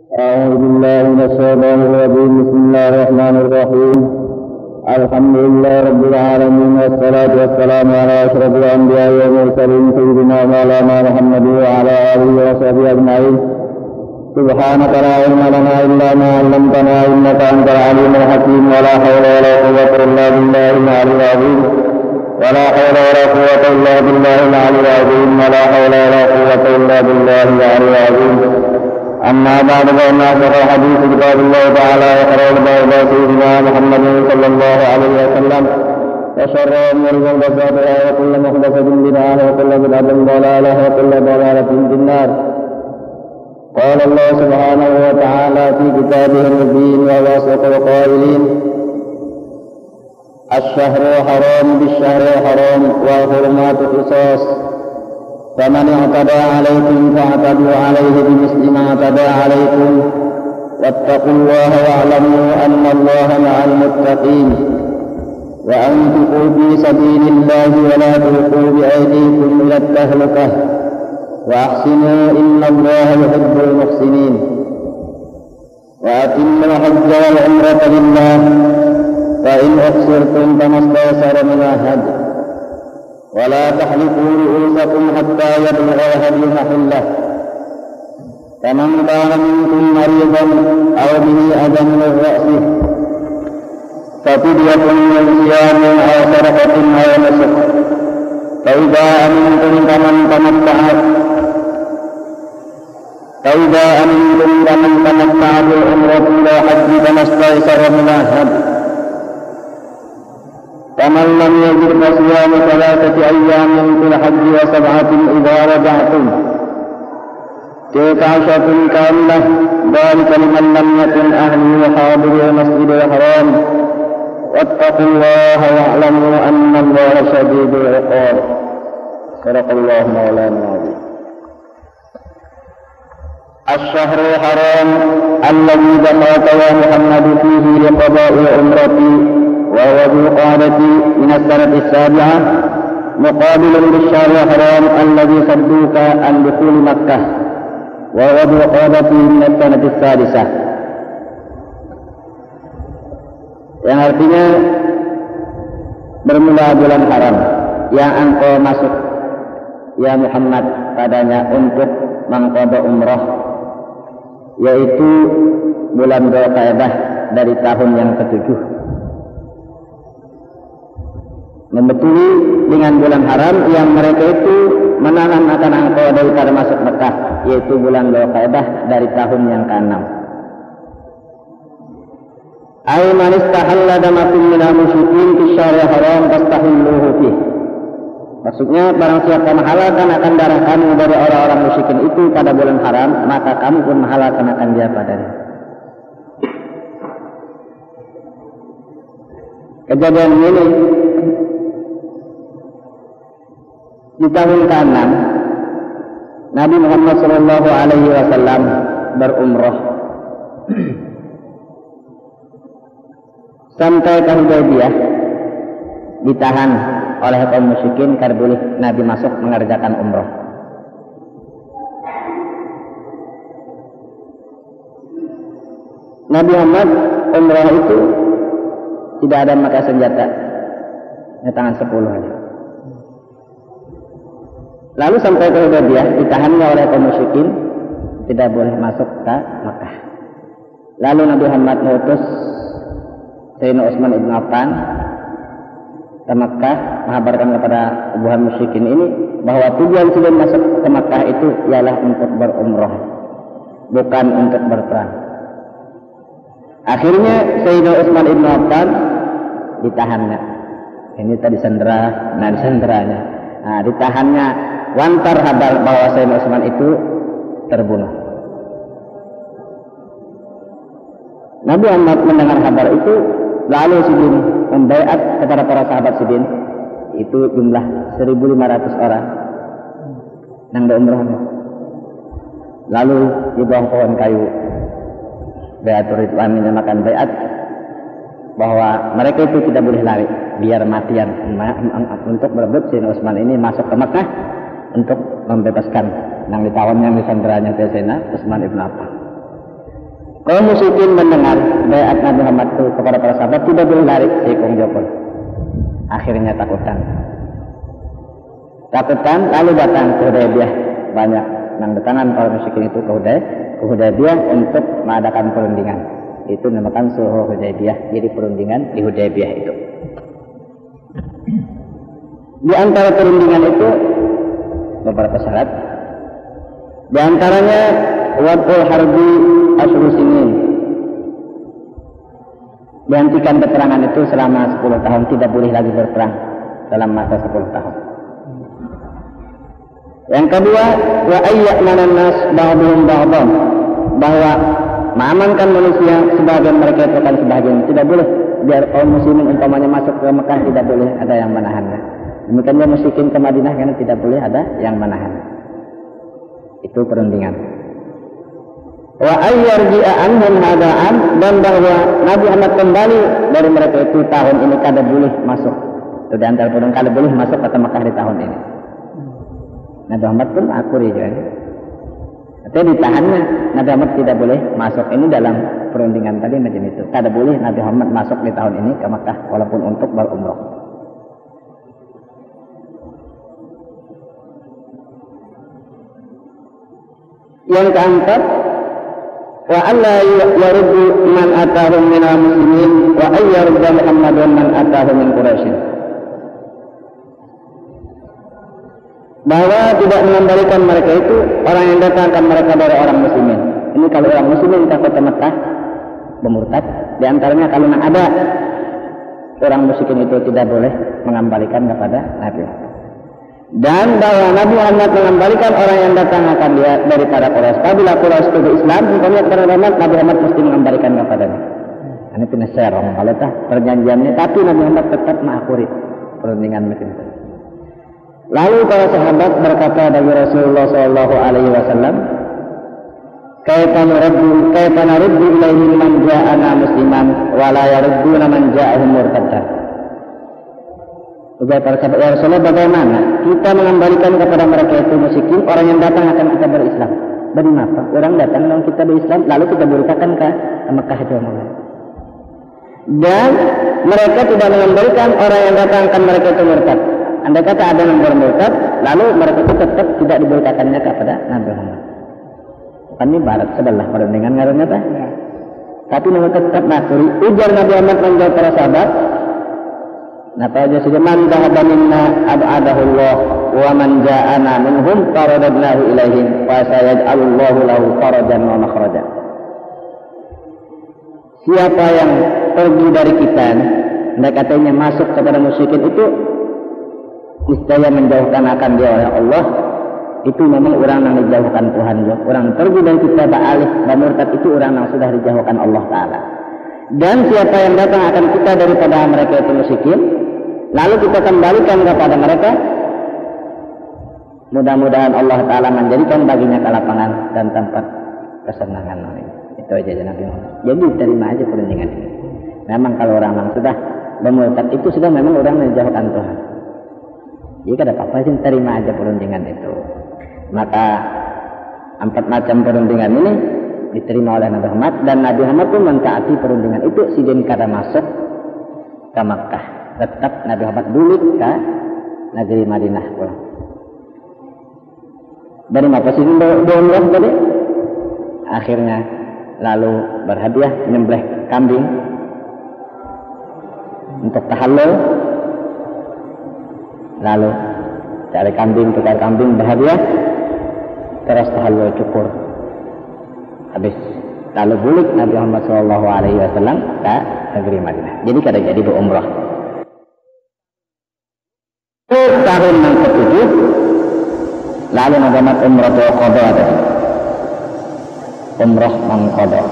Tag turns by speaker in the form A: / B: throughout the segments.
A: أعوذ بالله من الشيطان الرجيم. بسم الله الرحمن الرحيم. الحمد لله رب العالمين، والصلاة والسلام على أشرف الأنبياء والمرسلين سيدنا مولانا محمد وعلى آله وصحبه أجمعين. سبحانك لا علم لنا إلا ما علمتنا إنك أنت العليم الحكيم. ولا حول ولا قوة إلا بالله العلي العظيم. ولا حول ولا قوة إلا بالله العلي العظيم. ولا حول ولا قوة إلا بالله العلي العظيم. أما بعد، فإن أصدق الحديث كتاب الله تعالى، وخير الهدى سيدنا محمد صلى الله عليه وسلم، وشر الأمور محدثاتها، وكل محدثة بدعة، وكل بدعة ضلالة، وكل ضلالة في النار. قال الله سبحانه وتعالى في كتابه المبين وهو أصدق القائلين: الشهر حرام بالشهر حرام والحرمات قصاص، فمن اعتدى عليكم فاعتدوا عليه بمثل ما اعتدى عليكم، واتقوا الله واعلموا أن الله مع المتقين. وأنفقوا في سبيل الله ولا تلقوا بأيديكم إلى التهلكة، وأحسنوا إن الله يحب المحسنين. وأتموا الحج والعمرة لله، فإن أحصرتم فما استيسر من الهدي، ولا تحلقوا رؤوسكم حتى يبلغ الهدي محله. فمن كان منكم مريضا أو به أذى من رأسه ففدية من صيام أو صدقة أو نسك. فإذا أمنتم فمن تمتع بالعمرة إلى حج فما استيسر من الهدي. فمن لم يجد فصيام 3 أيام في الحج و7 إذا رجعتم، تلك 10 كاملة، ذلك لمن لم يكن أهله حاضر المسجد الحرام. واتقوا الله واعلموا أن الله شديد العقاب. صدق الله مولانا العظيم. الشهر الحرام الذي دخلت يا محمد فيه لقضاء عمرتي، وهو ذو القعدة من السنة 7 مقابل للشهر الحرام الذي صدوك عن دخول مكة، وهو ذو القعدة من السنة 6. Yang artinya bermula bulan haram yang engkau masuk ya Muhammad padanya untuk mengqada umrah, yaitu bulan Dzulqa'dah dari tahun yang ke-7, membetuli dengan bulan haram yang mereka itu menahan akan engkau daripada masuk Mekah, yaitu bulan Dzulqa'dah dari tahun yang ke-6. Ay man istahalla damakum minal musyrikin fi syahril haram fastahilluhu fih. Maksudnya, barang siapa menghalalkan akan darah kamu dari orang-orang musyrikin itu pada bulan haram, maka kamu pun menghalalkan akan dia padanya. Kejadian ini di tahun ke-6 Nabi Muhammad SAW berumrah sampai ke Hudaybiyah, ditahan oleh kaum musyrikin karena boleh Nabi masuk mengerjakan umrah. Nabi Muhammad umrah itu tidak ada memakai senjata, hanya tangan 10 aja. Lalu sampai ke Hudaybiyah, ditahannya oleh kaum musyrikin, tidak boleh masuk ke Makkah. Lalu Nabi Muhammad mengutus Sayyidina Utsman ibn Affan ke Makkah, mengabarkan kepada kubuhan musyrikin ini bahwa tujuan sebelum masuk ke Makkah itu ialah untuk berumrah, bukan untuk berperang. Akhirnya Sayyidina Utsman ibn Affan ditahannya. Ini tadi disandera, disanderanya. Ditahannya, wantar kabar bahwa Sayyidina Utsman itu terbunuh. Nabi Muhammad mendengar kabar itu, lalu Sidin membaiat kepada para sahabat Sidin, itu jumlah 1.500 orang yang berumrah. Lalu di bawah pohon kayu Baiatur Ridwan menyamakan baiat bahwa mereka itu tidak boleh lari, biar matian untuk merebut Sayyidina Utsman ini masuk ke Makkah untuk membebaskan yang ditawan yang disanderanya Sayyidina Utsman ibn Affan. Kaum musyrikin mendengar bayat Nabi Muhammad itu kepada para sahabat, tidak boleh lari sikung jopol. Akhirnya takutan, lalu datang ke Hudaybiyah. Banyak yang datangan para musyrikin itu ke Hudaybiyah untuk mengadakan perundingan. Itu dinamakan Sulh Hudaybiyah. Jadi perundingan di Hudaybiyah itu. Di antara perundingan itu beberapa syarat. Di antaranya wad'ul harbi asyru sinin. Dihentikan peperangan itu selama 10 tahun, tidak boleh lagi berperang dalam masa 10 tahun. Yang kedua, wa ayya'manan nas ba'dhum ba'dhan, bahwa mengamankan manusia sebagian mereka itu kan sebagian, tidak boleh biar kaum muslimin umpamanya masuk ke Mekah tidak boleh ada yang menahannya. Demikian juga musyrikin ke Madinah karena tidak boleh ada yang menahan. Itu perundingan. Wa ayyarji'a anhum hada'an, dan bahwa Nabi Muhammad kembali dari mereka itu tahun ini kada boleh masuk. Itu di antara perundingan, kada boleh masuk ke Mekah di tahun ini. Nabi Muhammad pun akuri juga. Artinya ditahannya Nabi Muhammad tidak boleh masuk. Ini dalam perundingan tadi macam itu. Kada boleh Nabi Muhammad masuk di tahun ini ke Mekah walaupun untuk berumrah. Yang keempat, wa alla yaruddu man atahum minal muslimin wa ayyarudda Muhammadun man atahum min Quraisy. Bahwa tidak mengembalikan mereka itu orang yang datangkan mereka dari orang muslimin. Ini kalau orang muslimin ke kota Mekah bermurtad, di antaranya kalau ada orang musyrikin itu tidak boleh mengembalikan kepada Nabi. Dan bahwa Nabi Muhammad mengembalikan orang yang datang akan dia daripada Quraisy. Apabila Quraisy itu Islam, hukumnya kepada Nabi Muhammad mesti mengembalikan kepadanya. Ini punya serong kalau tah perjanjiannya, tapi Nabi Muhammad tetap mengakui perundingan macam itu. Lalu para sahabat berkata bagi Rasulullah sallallahu alaihi wasallam, "Kaifa naruddu ilaihim man ja'ana musliman wa la yarudduna man ja'ahum murtaddan?" Ujar para sahabat, "Ya Rasulullah, bagaimana kita mengembalikan kepada mereka itu musyrikin orang yang datang akan kita berislam? Bagaimana? Orang datang dan kita berislam, lalu kita beritakan ke Mekah itu mulai. Dan mereka tidak mengembalikan orang yang datang akan mereka itu murtad. Andai kata ada yang bermurtad, lalu mereka itu tetap tidak diberitakannya kepada Nabi Muhammad. Bukan ini barat sebelah perundingan ngaruhnya tak? Ya. Tapi mereka tetap nakuri. Ujar Nabi Muhammad menjawab para sahabat, "Napa aja saja man dhahaba minna ab'adahullah wa man ja'ana minhum faradadnahu ilaihim wa sayaj'alullahu lahu farajan wa makhraja." Siapa yang pergi dari kita, mereka katanya masuk kepada musyrikin itu niscaya menjauhkan akan dia oleh Allah. Itu memang orang yang dijauhkan Tuhan juga. Orang pergi dari kita ba'alih murtad itu orang yang sudah dijauhkan Allah Ta'ala. Dan siapa yang datang akan kita daripada mereka itu musyrikin, lalu kita kembalikan kepada mereka, mudah-mudahan Allah Ta'ala menjadikan baginya kelapangan dan tempat kesenangan. Itu aja Nabi Muhammad. Jadi terima aja perundingan ini. Memang kalau orang yang sudah bermurtad itu sudah memang orang yang dijauhkan Tuhan. Jadi ada apa-apa sih, terima aja perundingan itu. Maka 4 macam perundingan ini diterima oleh Nabi Muhammad, dan Nabi Muhammad pun mentaati perundingan itu. Sidin kada masuk ke Makkah, tetap Nabi Muhammad dulu ke negeri Madinah pulang. Dari apa sih umrah tadi? Akhirnya lalu berhadiah menyembelih kambing untuk tahallul. Lalu cari kambing, tukar kambing berhadiah, terus tahallul cukur. Habis lalu balik Nabi Muhammad SAW ke negeri Madinah. Jadi kada jadi berumrah. Tahun yang ke-7 lalu Nabi Muhammad umrah qada tadi. Umrah mengqada.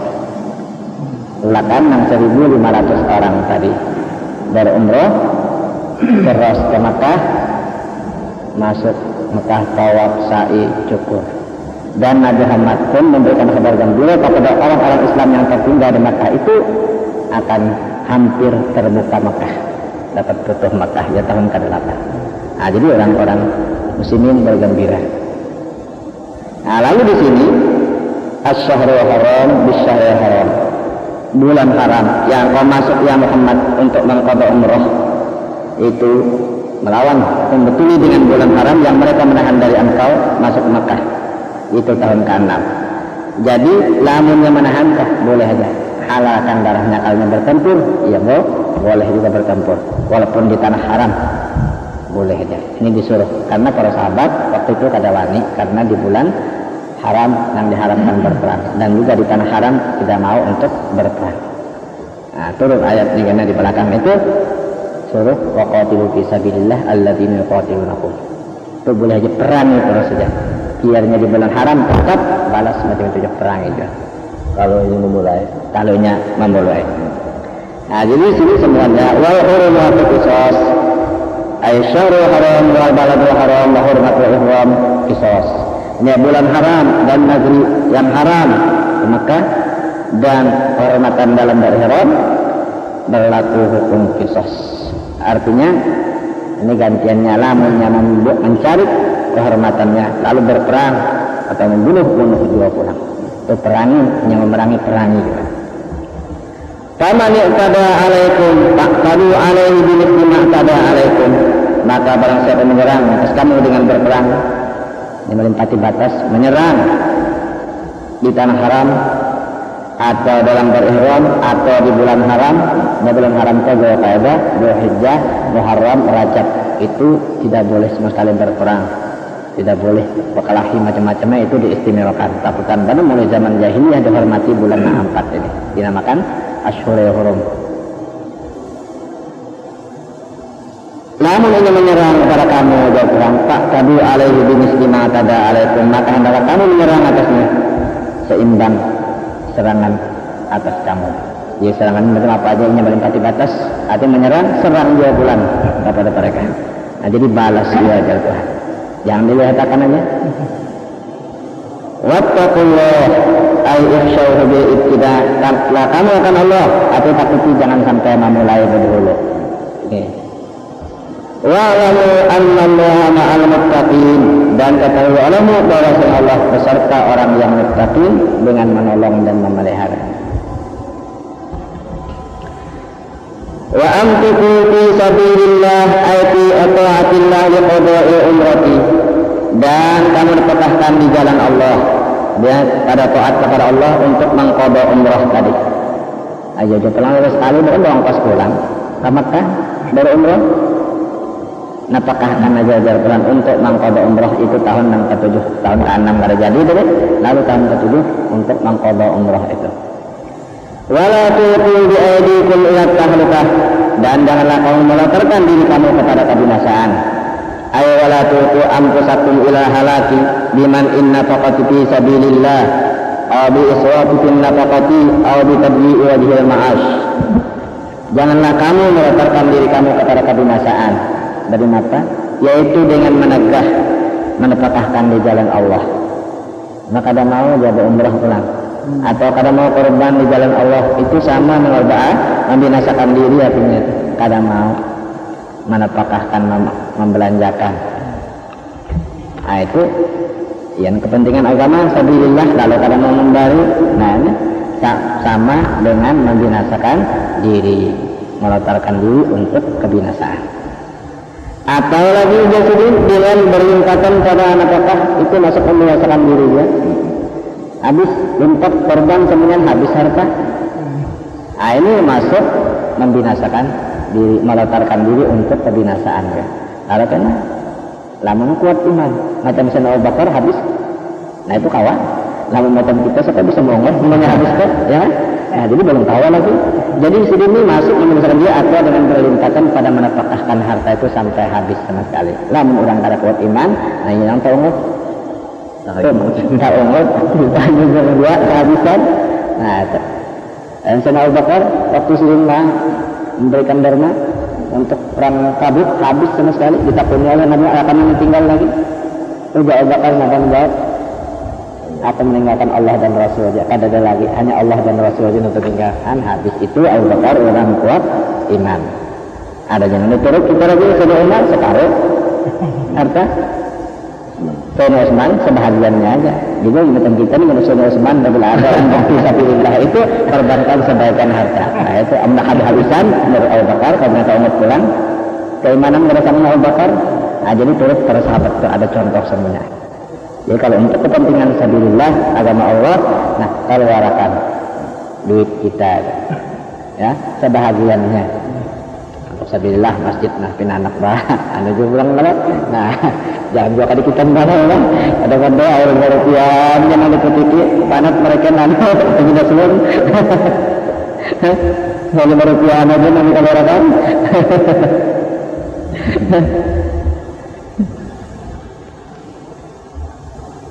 A: Lakan yang 1.500 orang tadi berumrah terus ke Mekah, masuk Mekah tawaf sa'i cukur. Dan Nabi Muhammad pun memberikan kabar gembira kepada orang-orang Islam yang tertinggal di Mekah itu akan hampir terbuka Mekah, dapat putuh Mekah ya tahun ke-8. Nah, jadi orang-orang muslimin bergembira. Nah, lalu di sini Asy-syahrul haram bisyahril haram. Bulan haram yang kau masuk ya Muhammad untuk mengqada umrah itu melawan membetuli dengan bulan haram yang mereka menahan dari engkau masuk Mekah. Itu tahun ke-6. Jadi lamunnya menahankah boleh aja. Halalkan darahnya kalau bertempur, ya boleh juga bertempur walaupun di tanah haram. Boleh aja. Ini disuruh karena para sahabat waktu itu kada wani karena di bulan haram yang diharamkan berperang dan juga di tanah haram tidak mau untuk berperang. Nah, turun ayat ini karena di belakang itu suruh waqatilu fi sabilillah alladzina yuqatilunakum. Itu boleh aja perang itu terus saja. Biarnya di bulan haram tetap balas macam itu perang itu. Kalau ini memulai, kalaunya memulai. Nah, jadi sini semuanya wal hurumatu qisas. Aisyarul haram wal baladul haram wa hurmatul ihram qisas. Ini bulan haram dan negeri yang haram di Mekah dan kehormatan dalam berihram berlaku hukum qisas. Artinya ini gantiannya lamunnya mencari kehormatannya lalu berperang atau membunuh juga pulang. Itu perangi yang memerangi perangi juga. Faman i'tada alaikum faqtalu alaihi bimithli ma i'tada alaikum. Maka barang siapa menyerang atas kamu dengan berperang yang melimpati batas, menyerang di tanah haram atau dalam berihram atau di bulan haram. Di bulan haram itu Dzulqa'dah, Dzulhijjah, Muharram, Rajab itu tidak boleh sama sekali berperang. Tidak boleh berkelahi macam-macamnya itu diistimewakan. Takutan pada mulai zaman jahiliyah dihormati bulan 4 ini dinamakan Asyhurul Hurum. Namun ini menyerang kepada kamu jauh perang tak tadu alaihi bimisli ma tada alaikum, maka hendaklah kamu menyerang atasnya seimbang serangan atas kamu. Jadi serangan macam apa aja yang melimpati batas, artinya menyerang serang 2 bulan kepada mereka. Nah, jadi balas dia aja Tuhan. Jangan dilihatkan aja. Wattaqullah ay ihsyauhu bi ibtida. Taklah kamu akan Allah atau takuti jangan sampai memulai dulu. Oke. Wa'lamu annallaha ma'al muttaqin, dan ketahui olehmu bahwa Allah beserta orang yang muttaqin dengan menolong dan memelihara. Wa anfiqu fi sabilillah ay fi ta'atillah li qada'i umrati, dan kamu dipekahkan di jalan Allah dan pada taat kepada Allah untuk mengqada umrah tadi. Ayo pulang sekali baru ongkos pulang ke Mekah baru umrah. Napakahkan aja jalan untuk mengqada umrah itu tahun yang ke-7, tahun ke-6 kada jadi itu, lalu tahun ke-7 untuk mengqada umrah itu. Wala tulqu bi aydikum ila tahlukah, dan janganlah kamu melontarkan diri kamu kepada kebinasaan. Ay wala tulqu anfusakum ila halaki biman inna faqati fi sabilillah aw bi israfi fi nafaqati aw bi tadyi'i wajhil ma'ash. Janganlah kamu melontarkan diri kamu kepada kebinasaan. Dari apa? Yaitu dengan menegah menepakahkan di jalan Allah. Maka kada mau jadi umrah pulang atau kada mau korban di jalan Allah, itu sama membinasakan diri artinya. Kada mau menepakahkan membelanjakan. Nah itu yang kepentingan agama sabilillah, lalu kada mau memberi. Nah ini sama dengan membinasakan diri, melontarkan diri untuk kebinasaan. Atau lagi jadi dengan berlimpatan pada napakah itu masuk membinasakan dirinya. Habis limpat korban kemudian habis harta. Nah ini masuk membinasakan diri, melontarkan diri untuk kebinasaan ya. Lalu kan lamun kuat iman macam Sayyidina Abu Bakar habis. Nah itu kawan. Lamun macam kita siapa bisa mongol semuanya habis kok ya. Nah jadi belum tahu lagi. Jadi di sini masuk membinasakan dia atau dengan berlimpatan pada menapakahkan harta itu sampai habis sama sekali. Lamun orang kada kuat iman, nah ini yang tahu nggak? Tak ungut, ditanya berdua kehabisan. Nah, dan Sayyidina Abu Bakar waktu Sirina memberikan dharma untuk perang Tabuk habis sama sekali, ditakuni oleh Nabi akan tinggal lagi. Abu Bakar menjawab, akan meninggalkan Allah dan Rasul saja, kada ada lagi, hanya Allah dan Rasul saja untuk tinggalkan. Habis itu Abu Bakar orang kuat iman. Ada jangan diturut kita lagi sudah iman separuh harta. Sayyidina Utsman sebahagiannya aja juga ingatkan kita ini Rasulullah Utsman Rabbil Alamin fi sabilillah itu korbankan sebagian harta. Nah itu amdah habisan dari Abu Bakar karena Umar pulang keimanan bersama Abu Bakar. Nah jadi turut para sahabat itu ada contoh semua. Jadi kalau untuk kepentingan sabilillah agama Allah, nah keluarkan duit kita ya sebahagiannya untuk sabilillah masjid nah pinanak bah anu juga pulang banget. Nah jangan dua kali kita mana kan ada pada air rupiah yang ada ketiki panat mereka nano tidak sebelum kalau rupiah aja nanti keluarkan.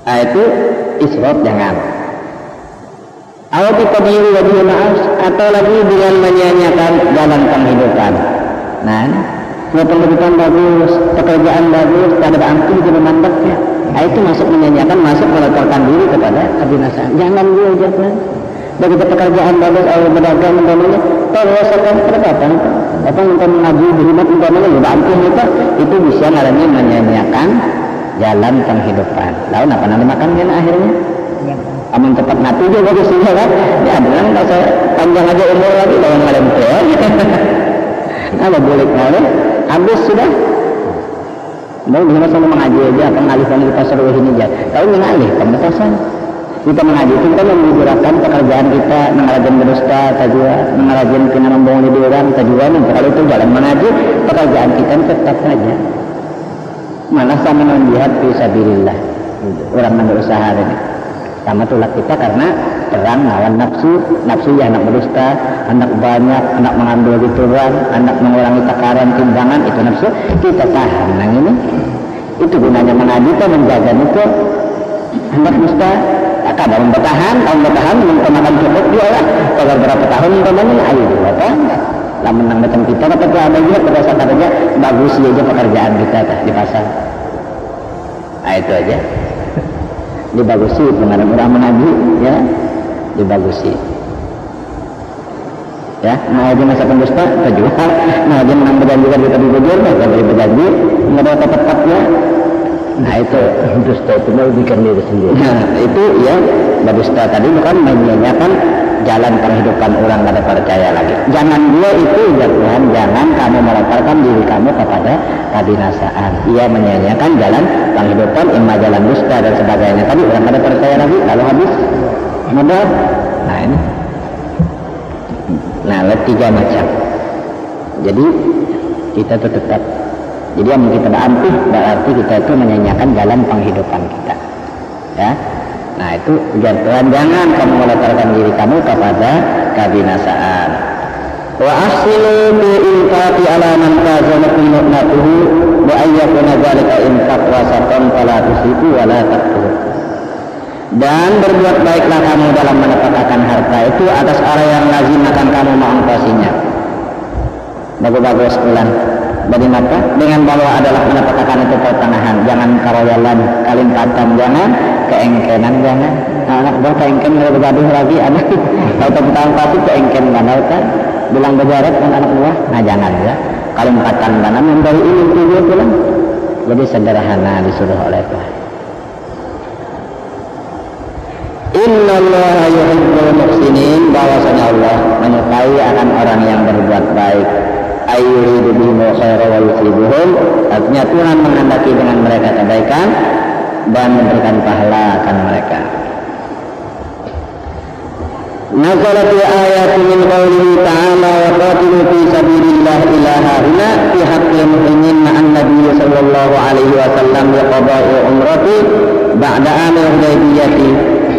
A: Nah itu israf jangan. Awal kita wajib maaf atau lagi dengan menyanyiakan jalan penghidupan. Nah, penghidupan bagus, pekerjaan bagus, tak ada anti juga mandeknya. Nah itu masuk menyanyiakan, masuk meletakkan diri kepada kebinasaan. Jangan dulu jangan. Begitu pekerjaan bagus, awal berdagang umpamanya, terwasakan kedapatan. Apa untuk mengaji berhubungan umpamanya, juga anti itu bisa ngarannya menyanyiakan jalan penghidupan. Lalu apa nanti makan kan akhirnya? Aman cepat mati juga bagusnya kan? Ya bilang kalau saya panjang aja umur lagi lawan malam tua. Apa boleh ngalih? Habis sudah. Mau gimana sama mengaji aja, pengalihkan kita seru ini aja. Tahu mengalih pembatasan. Kita mengaji itu kan menggunakan pekerjaan kita mengarajin berdusta, tajwa, mengarajin kena membangun di orang, tajwa. Kalau itu jalan mengaji, pekerjaan kita tetap saja. Malah sama menjihad fisabilillah. Orang berusaha ini. Sama tulak kita karena perang lawan nafsu ya anak berdusta, anak banyak, anak mengambil gituan, anak mengurangi takaran timbangan itu nafsu kita tahan. Nah ini itu gunanya mengaji itu menjaga itu anak dusta. Kadang bertahan menggunakan cukup dia lah. Kalau berapa tahun umpamanya ayo apa? Lah menang macam kita kata ada juga berdasarkan aja bagus aja pekerjaan kita di pasar. Nah itu aja. Dibagusi dengan orang mengaji ya dibagusi ya mengaji masa pendusta terjual mengaji menang berjanji kita dibujur kita beri berjanji nggak ada tetap-tetapnya. Nah itu dusta itu merugikan diri sendiri. Nah itu ya berdusta tadi bukan menyanyiakan jalan penghidupan orang pada percaya lagi. Jangan dua itu jangan kamu meletakkan diri kamu kepada kabinasaan. Ia menyanyiakan jalan penghidupan, imma jalan dusta dan sebagainya. Tadi orang pada percaya lagi, lalu habis modal. Nah ini, nah tiga macam. Jadi kita itu tetap. Jadi yang kita berarti kita itu menyanyiakan jalan penghidupan kita. Ya. Nah itu jangan kamu meletakkan diri kamu kepada kabinasaan. Wa ahsinu bi infaqi ala man kazana qimatuhu wa ayyakuna dzalika infaq wasatan fala tusiku wa la taqtur. Dan berbuat baiklah kamu dalam menafkahkan harta itu atas orang yang lazim akan kamu mengongkosinya. Bagus-bagus bulan. Bagaimana? Dengan bahwa adalah menafkahkan itu pertengahan. Jangan karoyalan, kalimpatan, jangan keengkenan, jangan. Anak buah keengken kalau bergaduh lagi anak. Kalau tentang pasti keengken mana kan? Bilang berjarak dengan anak buah. Nah jangan ya. Kalimpatan mana memberi ini tujuh pulang. Jadi sederhana disuruh oleh Tuhan. Innallaha yuhibbul muhsinin, bahwasanya Allah menyukai akan orang yang berbuat baik. Ayyuridu bihim khaira wa yusibuhum, artinya Tuhan menghendaki dengan mereka kebaikan dan memberikan pahala akan mereka. Nazalat ayat min qawlihi ta'ala wa qatilu fi sabilillah ila harina fi haqqil mu'minin ma'an nabiy sallallahu alaihi wasallam liqada'i umrati ba'da amil hudaybiyati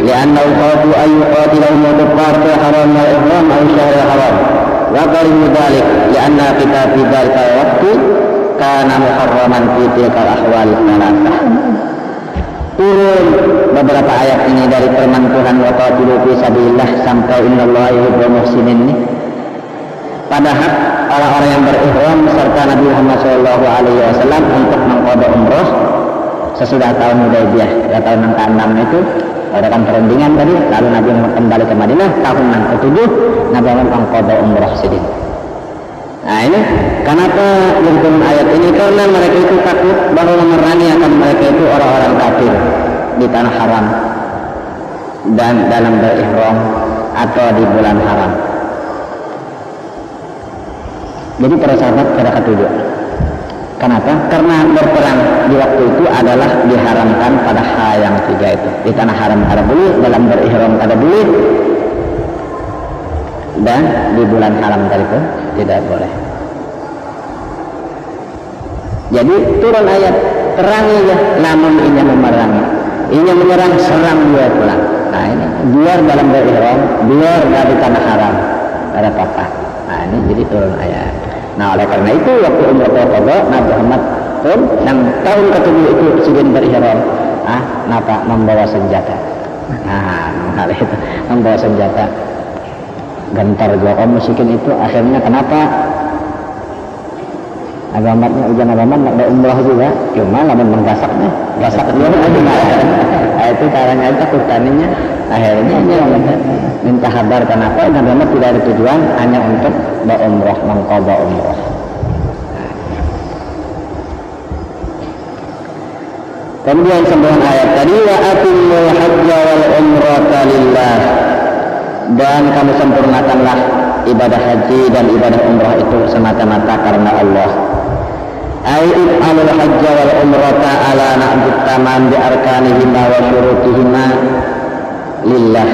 A: li'annahu khafu an yuqatilahum al-kuffar fi haram al-ihram aw syahr al-haram wa qalimu dhalik li'anna kita fi dhalika waqti kana muharraman fi tilka al-ahwal thalathah. Turun beberapa ayat ini dari firman Tuhan wa qatilu fi sabilillah sampai innallaha yuhibbul muhsinin ini pada hak orang-orang yang berihram serta Nabi Muhammad SAW untuk mengqada umrah sesudah tahun Hudaybiyah tahun 66 itu adakan perundingan tadi, lalu Nabi kembali ke Madinah tahun 67 Nabi Muhammad mengqada umrah sidin. Nah ini kenapa turun ayat ini? Karena mereka itu takut bahwa memerangi akan mereka itu orang-orang kafir di tanah haram. dan dalam berihram atau di bulan haram. Jadi para sahabat pada ketujuh. Kenapa? Karena berperang di waktu itu adalah diharamkan pada hal yang tiga itu. Di tanah haram kada boleh, dalam berihram kada boleh, dan di bulan haram tadi pun tidak boleh. Jadi turun ayat perangi ya, namun ini memerangi, ini menyerang, serang dia pulang. Nah ini biar dalam berihram, biar dari tanah haram ada apa-apa. Nah ini jadi turun ayat. Nah oleh karena itu waktu umrah qada Nabi Muhammad pun yang tahun ke-7 itu sedang berihram, napa membawa senjata. Nah hal itu membawa senjata. Gentar juga kaum musyrikin itu akhirnya kenapa agamanya ujian agama nak umrah juga, cuma lamun menggasaknya gasak dia aja itu caranya itu takutaninya akhirnya dia minta kabar kenapa agama tidak ada tujuan hanya untuk berumrah, mengqada umrah. Kemudian sembilan ayat tadi wa atimul hajja wal umrata lillah, dan kamu sempurnakanlah ibadah haji dan ibadah umrah itu semata-mata karena Allah. Aib alul hajja wal umrata ala na'bud tamam bi arkanihima wa syurutihima lillah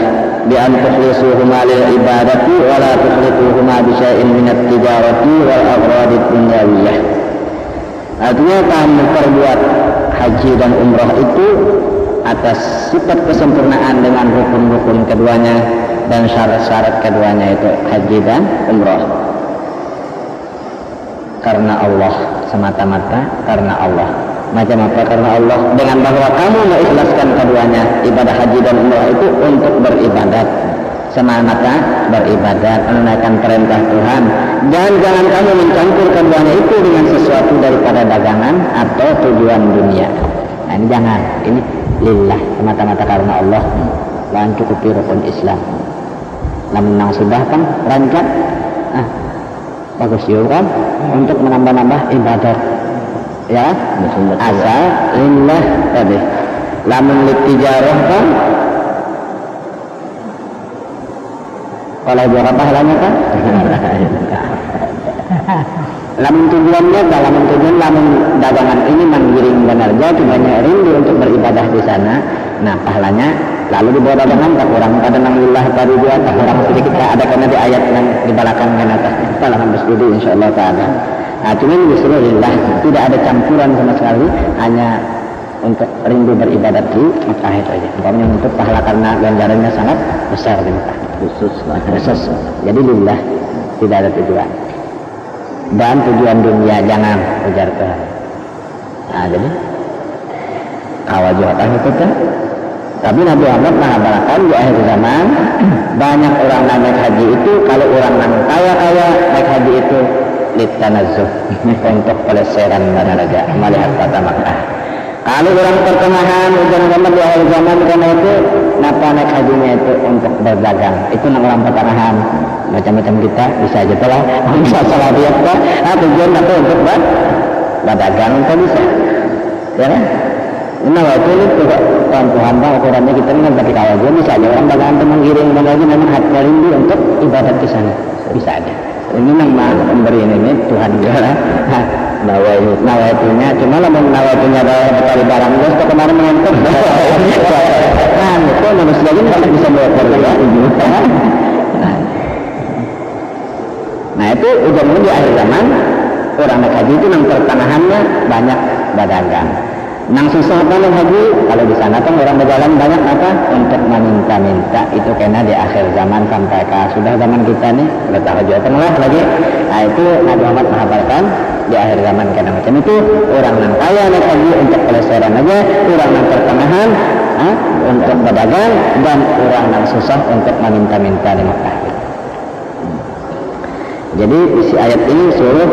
A: bi an tukhlisuhuma lil ibadati wa la tukhlituhuma bi syai'in minat tijarati wal aghrad dunyawiyah. Artinya kamu perbuat haji dan umrah itu atas sifat kesempurnaan dengan rukun-rukun keduanya dan syarat-syarat keduanya itu haji dan umrah karena Allah, semata-mata karena Allah. Macam apa karena Allah? Dengan bahwa kamu mengikhlaskan keduanya, ibadah haji dan umrah itu untuk beribadat, semata-mata beribadat, menunaikan perintah Tuhan, dan jangan kamu mencampur keduanya itu dengan sesuatu daripada dagangan atau tujuan dunia. Nah ini jangan, ini lillah, semata-mata karena Allah, dan cukupi rukun Islam. Namun yang sudah kan rancak, bagus juga kan untuk menambah-nambah ibadat, ya asal lillah tadi. Lamun litijarah kan kalau berapa pahalanya kan lamun tujuannya dalam tujuan lamun dagangan ini menggiring benerja banyak rindu untuk beribadah di sana. Nah pahalanya lalu dibawa dagangan tak kurang pada nangillah tadi dia tak kurang sedikit ada karena di ayat yang di belakang kan atas pahala bersudi insyaallah taala. Nah cuma justru lillah tidak ada campuran sama sekali, hanya untuk rindu beribadat di Mekah itu aja. Umpamanya untuk pahala karena ganjarannya sangat besar di Mekah khusus. Jadi lillah tidak ada tujuan. Dan tujuan dunia jangan ujar Tuhan. Nah jadi kawajuatan itu kan. Tapi Nabi Muhammad mengabarkan di akhir zaman banyak orang naik haji itu, kalau orang yang kaya naik haji itu litanazzuh untuk peleseran raja melihat kota Makkah. Kalau orang pertengahan ujian agama di akhir zaman karena itu napa naik hajinya itu untuk berdagang. Itu orang pertengahan macam-macam kita bisa aja telah bisa salah dia kan. Tujuan apa untuk berdagang kan bisa. Ya kan? Nah waktu itu Tuhan ukurannya kita ini bagi kawasan bisa aja orang dagangan itu menggiring lagi memang hati rindu untuk ibadat di sana bisa aja. Ini memang memberi ini Tuhan juga. Nawaitunya cuma lah nawaitunya ada berkali barang gue setelah kemarin menonton. Nah itu manusia ini tidak bisa bawa keluar. Nah itu ujung-ujung di akhir zaman orang naik haji itu yang pertengahannya banyak berdagang. Nang susah banget haji kalau di sana kan orang berjalan banyak apa untuk meminta-minta itu karena di akhir zaman sampai ke sudah zaman kita nih udah tahu juga tengah lagi. Nah itu Nabi Muhammad mengabarkan di akhir zaman karena macam itu orang yang kaya naik haji untuk peleseran aja, orang yang pertengahan untuk berdagang, dan orang yang susah untuk meminta-minta di Mekah. Jadi isi ayat ini suruh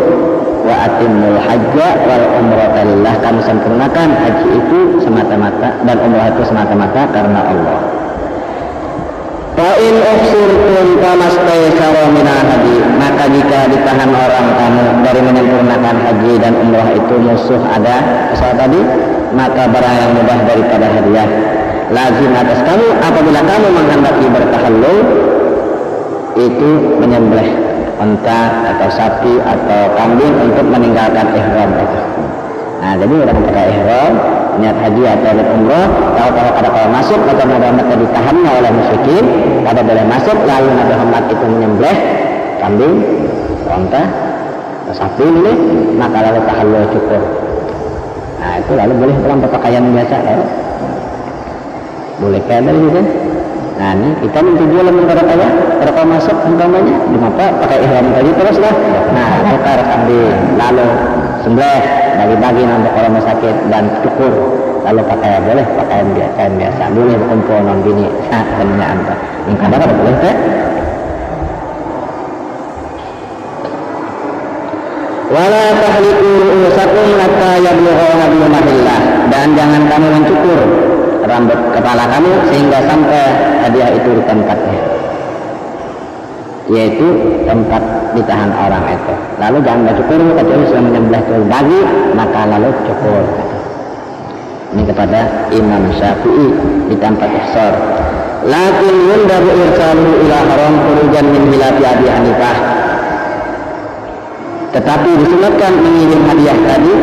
A: wa atimul hajja wal umrata lillah, kamu sempurnakan haji itu semata-mata dan umrah itu semata-mata karena Allah. Fa in ufsirtum kamastaysara minal haji, maka jika ditahan orang kamu dari menyempurnakan haji dan umrah itu musuh ada pesawat tadi, maka barang yang mudah daripada hadiah. lazim atas kamu apabila kamu menghendaki bertahallul itu menyembelih unta atau sapi atau kambing untuk meninggalkan ihram itu. Nah, jadi orang pakai ihram niat haji atau umrah, tahu-tahu ada kalau masuk maka Nabi Muhammad ditahannya oleh musyrikin, pada boleh masuk, lalu Nabi Muhammad itu menyembelih kambing, unta, sapi ini, maka lalu tahallul cukur. Nah, itu lalu boleh dalam berpakaian biasa, lalu boleh kayak dari itu. Nah, ini kita minta jual menurut ayah, kalau masuk umpamanya, di mana pakai ihram tadi terus lah. Nah, tukar kambing, lalu sembelih, bagi-bagi untuk orang sakit dan cukur, lalu pakai boleh pakaian biasa, boleh berkumpul non bini, temennya anda. Yang kadang ada boleh tak? Wala tahliku ru'usakum hatta yablugha nabiyyu mahillah, dan jangan kamu mencukur rambut kepala kamu sehingga sampai hadiah itu di tempatnya, yaitu tempat ditahan orang itu. Lalu jangan bercukur kecuali sudah menyembelih bagi, maka lalu cukur. Ini kepada Imam Syafi'i di tempat ihsar. Lakin yundabu irsaluhu ila haram khurujan min hilafi Abi Hanifah. Tetapi disunatkan mengirim hadiah tadi,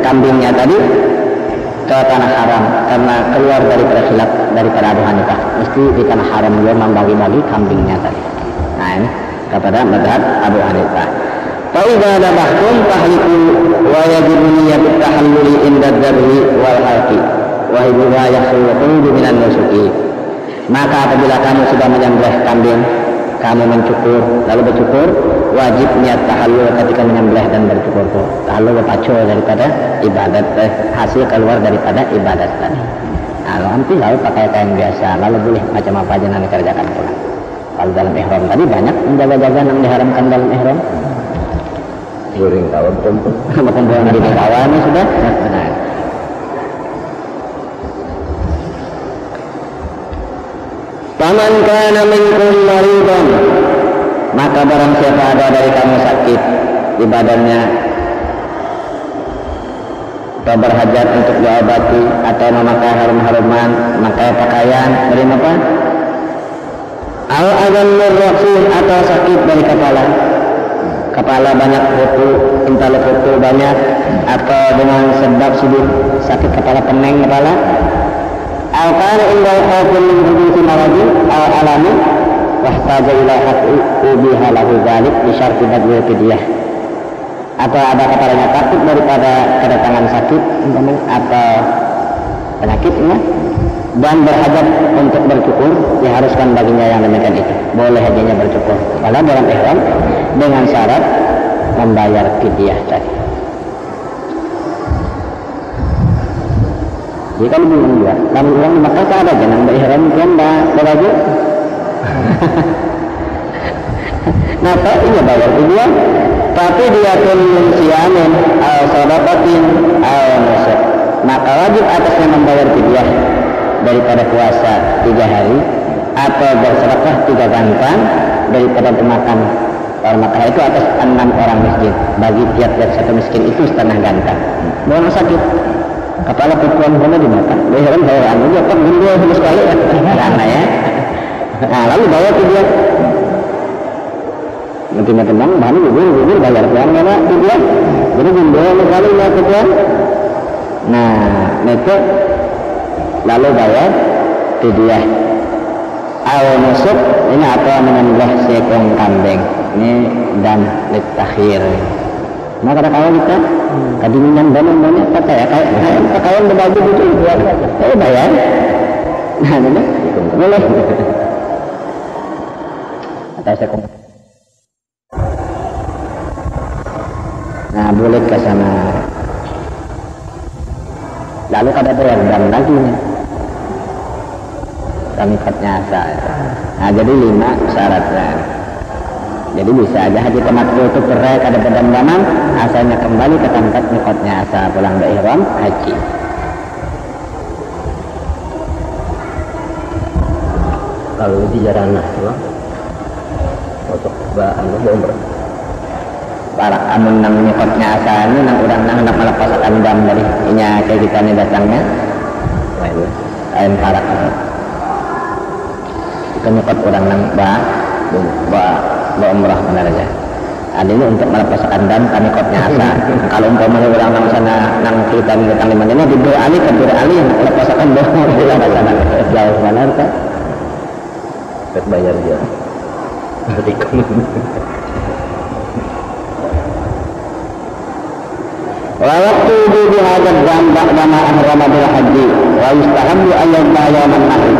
A: kambingnya tadi, ke tanah haram karena keluar daripada khilaf daripada Abu Hanifah. Mesti di tanah haram dia membagi-bagi kambingnya tadi. Nah, ini kepada madhab Abu Hanifah. Fa'idha dabahtum fahliku wa yajibu niyatut tahalluli inda dzabhi wal halqi wa hibuha yakhluqu minan nusuki. Maka apabila kamu sudah menyembelih kambing, kamu mencukur, lalu bercukur, wajib niat tahallul ketika menyembelih dan bercukur. Tahallul berpacu daripada ibadat, hasil keluar daripada ibadat tadi. Lalu nanti lalu pakai kain biasa, lalu boleh macam apa aja nanti kerjakan pulang. Kalau dalam ihram tadi banyak menjaga-jaga yang diharamkan dalam ihram. Guring kawan kumpul, kumpulan di kawan sudah. Nah. Paman kana minkum maridan, maka barang siapa ada dari kamu sakit di badannya atau berhajat untuk diobati atau memakai harum-haruman, memakai pakaian, beri apa? Al-adhan murraksi atau sakit dari kepala banyak kutu, intal kutu banyak, atau dengan sebab sibuk sakit kepala pening kepala. Al-kana indal khawfun min huduthi maradin al-alami wahtaja ila haqi ubiha lahu dhalik bisyarti badwil fidyah. Atau ada kepalanya takut daripada kedatangan sakit atau penyakitnya dan berhajat untuk bercukur, diharuskan baginya yang demikian itu. Boleh hajinya bercukur pada dalam ihram dengan syarat membayar fidyah tadi. Jika lebih juga, kamu ulang di Makkah ada jangan berihram kan baju. Nah, tak ini bayar fidyah, tapi dia pun siamin al sadaqatin al nusuk. Maka wajib atasnya membayar fidyah daripada puasa 3 hari atau bersedekah 3 gantang daripada makan orang Makkah itu atas 6 orang miskin. Bagi tiap-tiap satu miskin itu setengah gantang. Orang sakit kepala pukulan mana dimakan, bayarkan bayar anu aja kan gundul sama sekali karena ya. Nah, lalu bayar fidyah. Nanti tenang, mana gugur bayar pulang mana fidyah. Jadi gundul sekali lah pukulan. Nah, itu lalu bayar fidyah. Al-nusuk ini apa menyembelih seekor kambing ini dan litakhir. Nah, kadang-kadang kita kedinginan banyak pakaian berbaju itu saya bayar. Nah, ini boleh. Atau seekor. Nah, boleh ke sana. Lalu kada bayar dan lagi nih. Kamikatnya asal. Nah, jadi 5 syaratnya. Jadi bisa aja haji tamattu itu cerai kada berdandaman, asalnya kembali ke tempat mikotnya asal pulang dari ihram haji. Kalau di jarana, untuk bahan umrah. Para amun nang mikotnya asal ini nang urang nang melepas dam dari inya kayak kita nih datangnya. lain parak itu nyokot orang nang ba umrah benar aja. Ini untuk melepaskan dan kami kopnya asa. Kalau umpamanya orang nang sana nang kita minta limanya di dua ali ke dua ali melepaskan doang bila sana jauh mana kan? Bayar dia. Jadi wa waktu di hadad dam ba'da ma ahrama bil haji wa yustahabbu ayyama yawman nahr.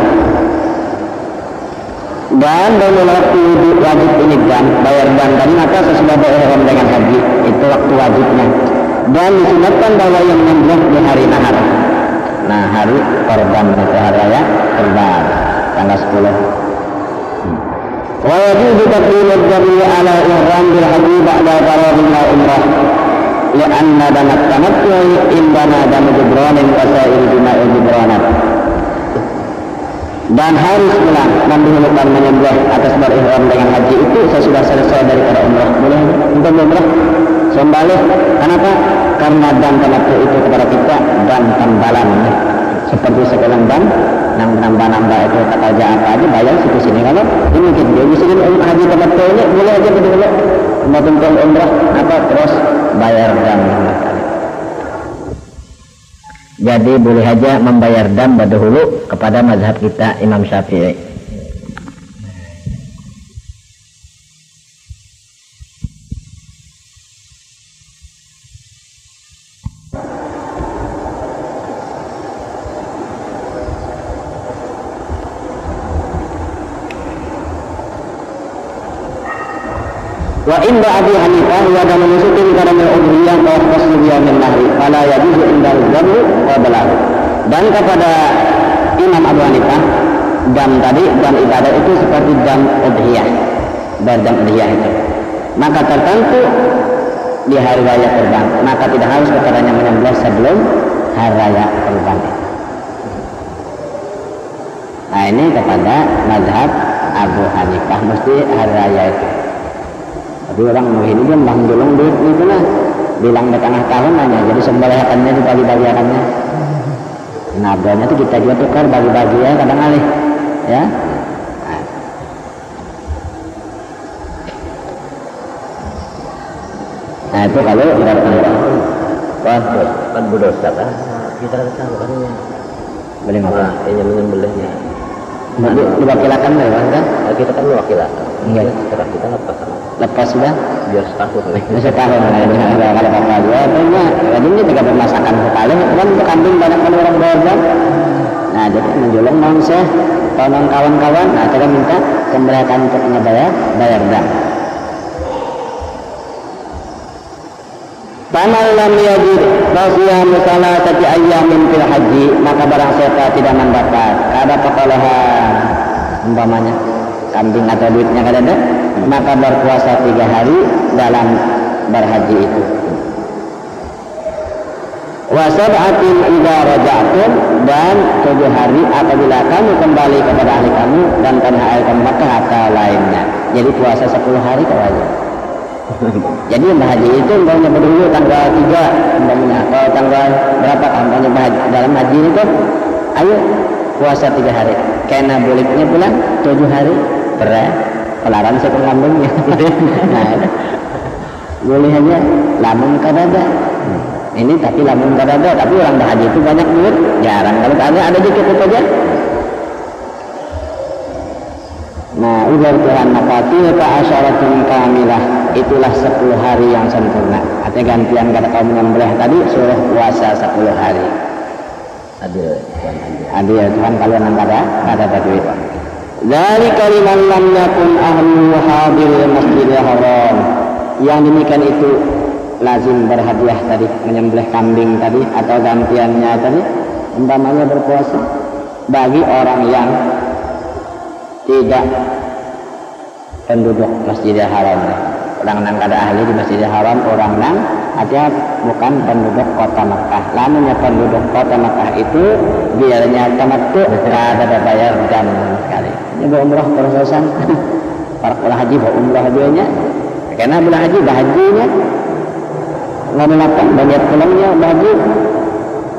A: Dan dalam waktu wajib ini dam bayar dam tadi maka sesudah berihram dengan haji itu waktu wajibnya. Dan disunatkan bahwa yang menyembelih di hari nahar. Nah, hari korban itu hari raya kurban tanggal 10. Wa yajuzu taqdimud dami ala ihram bil haji ba'da faragh umrah. Lianna danat tamattu indana dan jibranin wasail bima'il jibranat. Dan harus pulang mendahulukan menyembelih atas berihram dengan haji itu sesudah selesai daripada umrah. Boleh untuk umrah sembelih. Kenapa? Karena dan tamattu itu kepada kita dan tambalan seperti sekarang dan nambah itu kata aja apa aja bayar situ sini. Kalau ini mungkin dia bisa haji tamattu ini boleh aja dulu memotong umrah apa terus bayar dam. Jadi boleh aja membayar dam dahulu kepada mazhab kita Imam Syafi'i. Wa inda Abi Hanifah wa dalam nusukin karena udhiyah wa qasdiyah min nahri fala yajuzu indal jamu wa balah. Dan kepada Imam Abu Hanifah dam tadi dam ibadah itu seperti dam udhiyah dan dam udhiyah itu maka tertentu di hari raya kurban maka tidak harus kepadanya menyembelih sebelum hari raya kurban. Nah ini kepada mazhab Abu Hanifah mesti hari raya itu. Tapi orang mau ini dia bang jolong duit itu lah bilang di tengah tahun aja jadi sembelihannya dibagi-bagiannya. Nah berarti itu kita juga tukar bagi-bagi ya kadang alih ya. Nah itu kalau kita kan berdosa kan kita tahu kan ya boleh apa ini menyembelihnya diwakilakan kan kita kan mewakilkan enggak setelah kita lepas sudah biar setahun kalau apa dia punya jadi ini juga bermasakan sekali kan untuk kambing banyak orang berdan. Nah jadi menjolong manusia tolong kawan-kawan nah kita minta sembelihan untuk bayar dah. Faman lam yajid fasiyamu salatati ayyamin fil haji maka barang siapa tidak mendapat ada pekalahan umpamanya kambing atau duitnya kada ada maka berpuasa 3 hari dalam berhaji itu. Wa sab'atin idza raja'tum dan 7 hari apabila kamu kembali kepada ahli kamu dan tanah air kamu Makkah atau lainnya. Jadi puasa 10 hari wajib. Jadi berhaji itu umpamanya berdulu tanggal 3 umpamanya kalau tanggal berapa umpamanya dalam haji itu ayo puasa 3 hari karena bolehnya pulang 7 hari pelaran saya lambungnya. Nah boleh aja lambung kadada ini tapi lambung kadada tapi orang berhaji itu banyak duit jarang kalau ada dikit itu aja. Nah ujar Tuhan makati ka asyaratun kamilah itulah 10 hari yang sempurna artinya gantian kata kaum menyembelih tadi suruh puasa 10 hari adil Tuhan kalian ada duit. Dari kalimat lam yakun ahlu hadir masjidil haram yang demikian itu lazim berhadiah tadi menyembelih kambing tadi atau gantiannya tadi umpamanya berpuasa bagi orang yang tidak penduduk Masjidil Haram orang nang kada ahli di Masjidil Haram orang nang artinya bukan penduduk kota Makkah. Lamanya penduduk kota Makkah itu biarnya tamattu kada bayar jam sekali. Ini berumrah terusan para haji berumrah hajinya karena bila haji bahaginya ngomongkan banyak pulangnya haji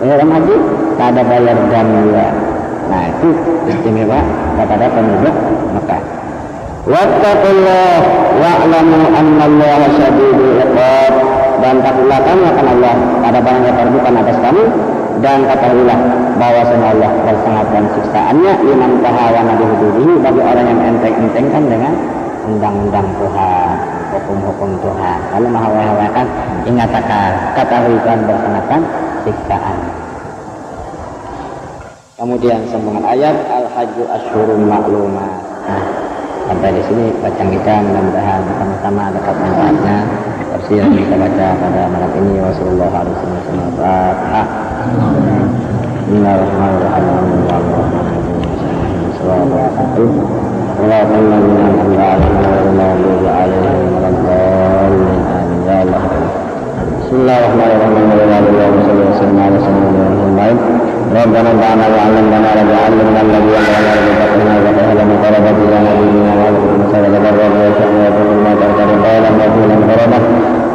A: orang haji kada bayar jam juga Nah itu istimewa kepada penduduk Mekah. Wattaqullah wa'lamu annallaha syadidul iqab, dan takutlah kamu akan Allah pada barang yang terbukan atas kamu, dan ketahuilah bahwa Allah bersangat siksaannya liman tahawana bihududihi, bagi orang yang enteng-entengkan dengan undang-undang Tuhan, hukum-hukum Tuhan. Lalu maha-mahakan ingatkan, ketahui Tuhan bersangat siksaan. Kemudian sambungan ayat al-hajju asyhurun ma'lumat. Nah, sampai di sini bacaan kita, mudah-mudahan sama-sama dapat manfaatnya. Tafsir yang kita baca pada malam ini wasallallahu alaihi wasallam. Bismillahirrahmanirrahim. ربنا انفعنا وعلمنا ما لم يعلمنا الذي علمنا وفقنا وفهم قربت الى نبينا وعلمنا سبب الرب وشأنه وكل ما تركه قولا وقولا كرما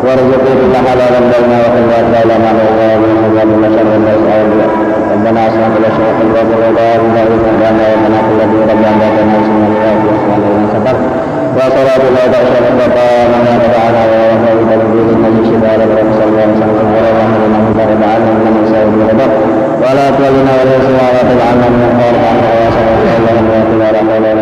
A: وارزقنا كل حلالا بينا وخلوات ليلا ما نوى من حزام وشر ويسعود ربنا اسمع كل شيء قلبك وبارك ذلك ربنا ومنا كل ذي ربنا باتنا اسمنا لله واسمع لنا سفر وصلاة الله تعالى ربنا من يتبعنا ويرفع بتنزيل النبي شبال رب صلى الله عليه وسلم ورحمه انه فرد عنا من سائر الرب ولا تولنا ولا سوى وتجعلنا من الخالق عنه وصلى الله عليه وسلم